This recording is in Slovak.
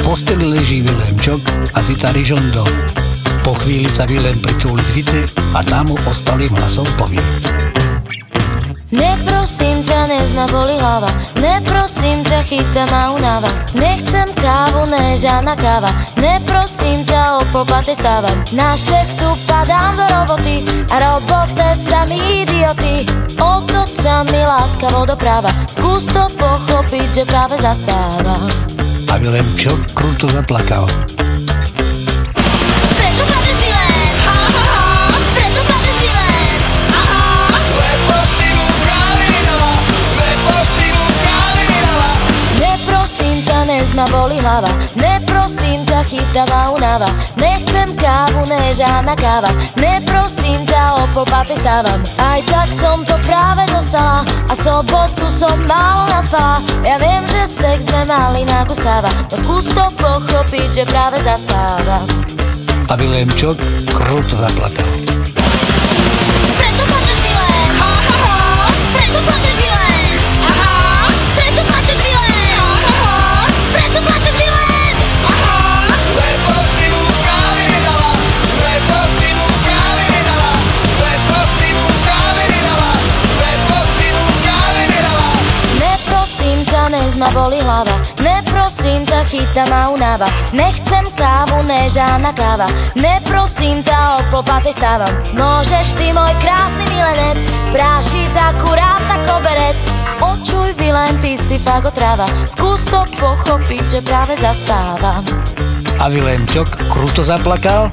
posteli leží Vilémčok a Zita Ryžondo. Po chvíli sa Vilém pricúli k Zite a tam mu ostalým hlasom povie: Neprosím ťa, dnes ma boli hlava, neprosím ťa, chytá ma únava. Nechcem kávu, ne žiadna káva, neprosím ťa, o polpate stávam. Na šestu padám do roboty a robote sa mi idioty. Otoč sa mi láskavo doprava, skús to pochopiť, že práve zaspávam. A Vilémčok kruto zaplakal. Prečo plačeš, Vilém? Prečo plačeš, Vilém? Lebo si mu práve vydala, lebo si mu práve vydala. Neprosím ťa, dnes ma boli hlava, neprosím ťa, chytá ma únava. Nechcem kávu, ne žiadna káva, neprosím ťa, o polpate stávam. Aj tak som to práve dostala a sobotu som málo naspala. Ja viem, že sex sme mali na kus káva, no skús to pochopiť, že práve zaspávam. A Vilémčok kruto zaplakal. Prečo plačeš, Vilém? Prečo plačeš, Vilém? Prečo plačeš, Vilém? Prečo plačeš, Vilém? Lebo si mu práve vydala, lebo si mu práve vydala, lebo si mu práve vydala, lebo si mu práve vydala. Neprosím ťa, dnes ma boli hlava, neprosím ťa, chytá ma únava. Nechcem kávu, ne žiadna káva, neprosím ťa, o polpate stávam. Môžeš ty, môj krásny milenec, prášiť akurát na koberec. Počuj, Vilém, ty si fakt otráva, skús to pochopiť, že práve zaspávam. A Vilémčok kruto zaplakal.